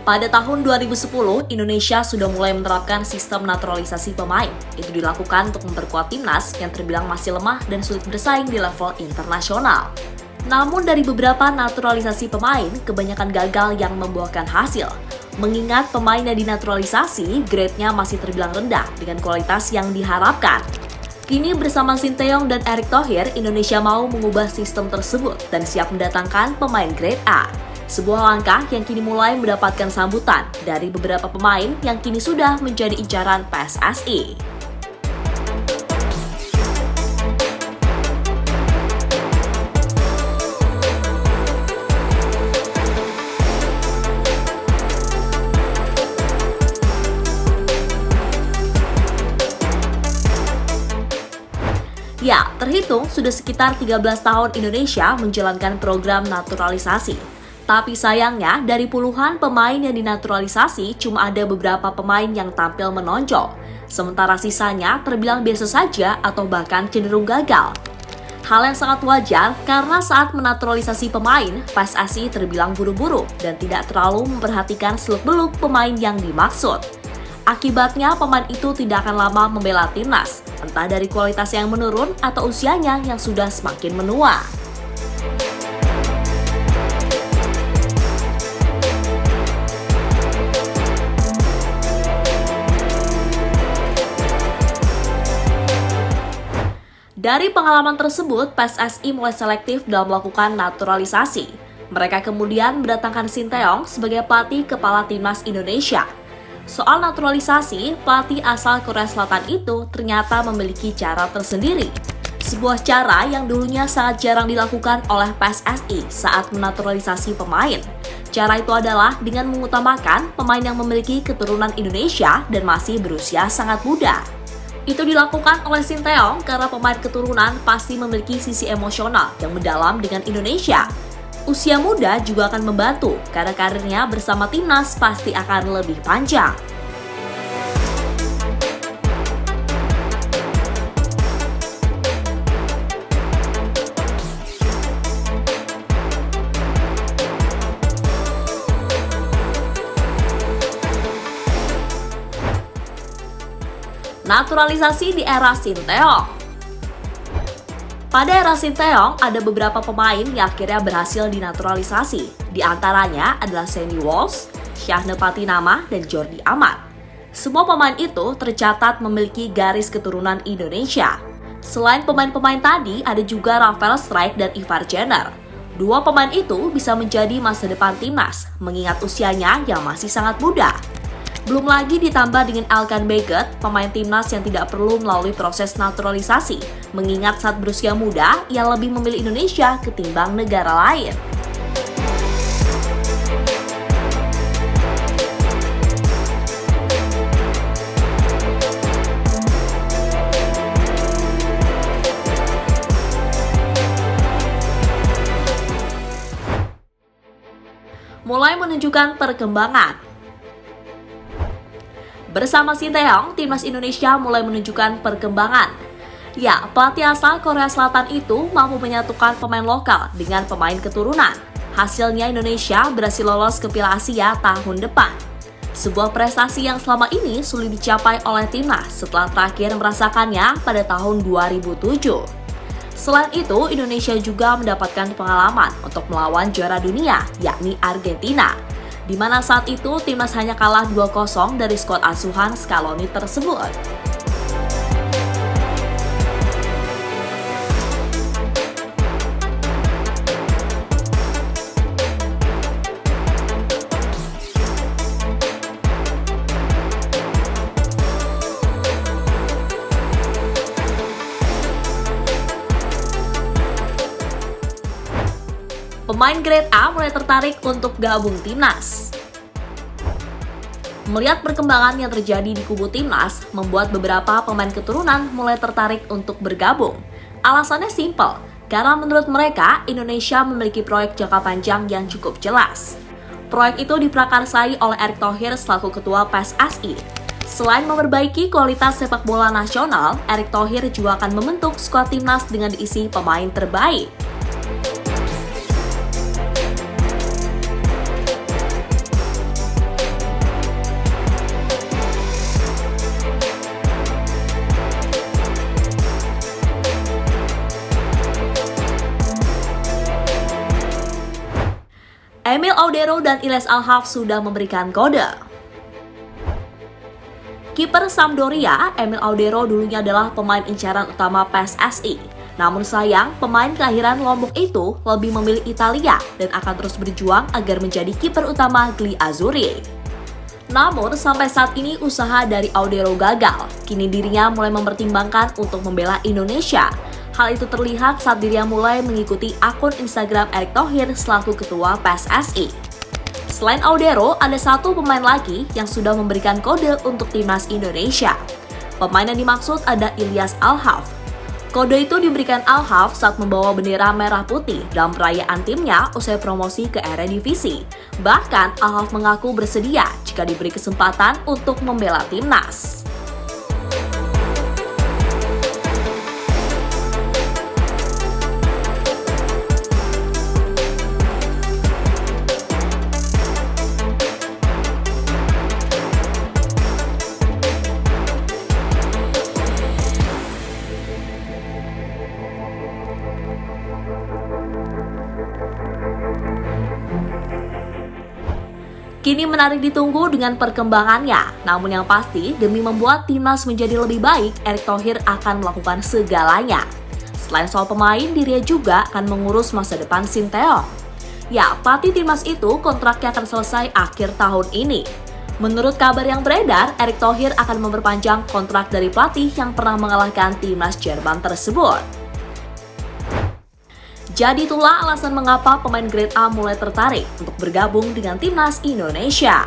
Pada tahun 2010, Indonesia sudah mulai menerapkan sistem naturalisasi pemain. Itu dilakukan untuk memperkuat timnas yang terbilang masih lemah dan sulit bersaing di level internasional. Namun dari beberapa naturalisasi pemain, kebanyakan gagal yang membuahkan hasil. Mengingat pemain yang dinaturalisasi, grade-nya masih terbilang rendah dengan kualitas yang diharapkan. Kini bersama Sinteyong dan Erick Thohir, Indonesia mau mengubah sistem tersebut dan siap mendatangkan pemain grade A. Sebuah langkah yang kini mulai mendapatkan sambutan dari beberapa pemain yang kini sudah menjadi incaran PSSI. Ya, terhitung sudah sekitar 13 tahun Indonesia menjalankan program naturalisasi. Tapi sayangnya, dari puluhan pemain yang dinaturalisasi, cuma ada beberapa pemain yang tampil menonjol. Sementara sisanya terbilang biasa saja atau bahkan cenderung gagal. Hal yang sangat wajar karena saat menaturalisasi pemain, PSSI terbilang buru-buru dan tidak terlalu memperhatikan seluk-beluk pemain yang dimaksud. Akibatnya, pemain itu tidak akan lama membela timnas, entah dari kualitas yang menurun atau usianya yang sudah semakin menua. Dari pengalaman tersebut, PSSI mulai selektif dalam melakukan naturalisasi. Mereka kemudian mendatangkan Sinteyong sebagai pelatih kepala timnas Indonesia. Soal naturalisasi, pelatih asal Korea Selatan itu ternyata memiliki cara tersendiri. Sebuah cara yang dulunya sangat jarang dilakukan oleh PSSI saat menaturalisasi pemain. Cara itu adalah dengan mengutamakan pemain yang memiliki keturunan Indonesia dan masih berusia sangat muda. Itu dilakukan oleh Sinteyong karena pemain keturunan pasti memiliki sisi emosional yang mendalam dengan Indonesia. Usia muda juga akan membantu karena karirnya bersama timnas pasti akan lebih panjang. Naturalisasi di era Sinteyong. Pada era Sinteyong, ada beberapa pemain yang akhirnya berhasil dinaturalisasi. Di antaranya adalah Sandy Walsh, Syahne Patinama, dan Jordi Amat. Semua pemain itu tercatat memiliki garis keturunan Indonesia. Selain pemain-pemain tadi, ada juga Rafael Strijk dan Ivar Jenner. Dua pemain itu bisa menjadi masa depan timnas, mengingat usianya yang masih sangat muda. Belum lagi ditambah dengan Elkan Baggett, pemain timnas yang tidak perlu melalui proses naturalisasi, mengingat saat berusia muda, ia lebih memilih Indonesia ketimbang negara lain. Mulai menunjukkan perkembangan. Bersama Sinteyong, timnas Indonesia mulai menunjukkan perkembangan. Ya, pelatih asal Korea Selatan itu mampu menyatukan pemain lokal dengan pemain keturunan. Hasilnya Indonesia berhasil lolos ke Piala Asia tahun depan. Sebuah prestasi yang selama ini sulit dicapai oleh timnas setelah terakhir merasakannya pada tahun 2007. Selain itu, Indonesia juga mendapatkan pengalaman untuk melawan juara dunia, yakni Argentina, di mana saat itu timnas hanya kalah 2-0 dari skuad asuhan Scaloni tersebut. Pemain grade A mulai tertarik untuk gabung timnas. Melihat perkembangan yang terjadi di kubu timnas, membuat beberapa pemain keturunan mulai tertarik untuk bergabung. Alasannya simpel, karena menurut mereka, Indonesia memiliki proyek jangka panjang yang cukup jelas. Proyek itu diprakarsai oleh Erick Thohir selaku ketua PSSI. Selain memperbaiki kualitas sepak bola nasional, Erick Thohir juga akan membentuk skuad timnas dengan diisi pemain terbaik. Emil Audero dan Ilyas Alhaf sudah memberikan kode. Kiper Sampdoria, Emil Audero dulunya adalah pemain incaran utama PSSI. Namun sayang, pemain kelahiran Lombok itu lebih memilih Italia dan akan terus berjuang agar menjadi kiper utama Gli Azzurri. Namun, sampai saat ini usaha dari Audero gagal. Kini dirinya mulai mempertimbangkan untuk membela Indonesia. Hal itu terlihat saat dirinya mulai mengikuti akun Instagram Erick Thohir selaku ketua PSSI. Selain Audero, ada satu pemain lagi yang sudah memberikan kode untuk timnas Indonesia. Pemain yang dimaksud ada Ilyas Alhaf. Kode itu diberikan Alhaf saat membawa bendera merah putih dalam perayaan timnya usai promosi ke Eredivisie. Bahkan, Alhaf mengaku bersedia jika diberi kesempatan untuk membela timnas. Kini menarik ditunggu dengan perkembangannya. Namun yang pasti, demi membuat timnas menjadi lebih baik, Erick Thohir akan melakukan segalanya. Selain soal pemain, dirinya juga akan mengurus masa depan Sinteyong. Ya, pelatih timnas itu kontraknya akan selesai akhir tahun ini. Menurut kabar yang beredar, Erick Thohir akan memperpanjang kontrak dari pelatih yang pernah mengalahkan timnas Jerman tersebut. Jadi itulah alasan mengapa pemain grade A mulai tertarik untuk bergabung dengan timnas Indonesia.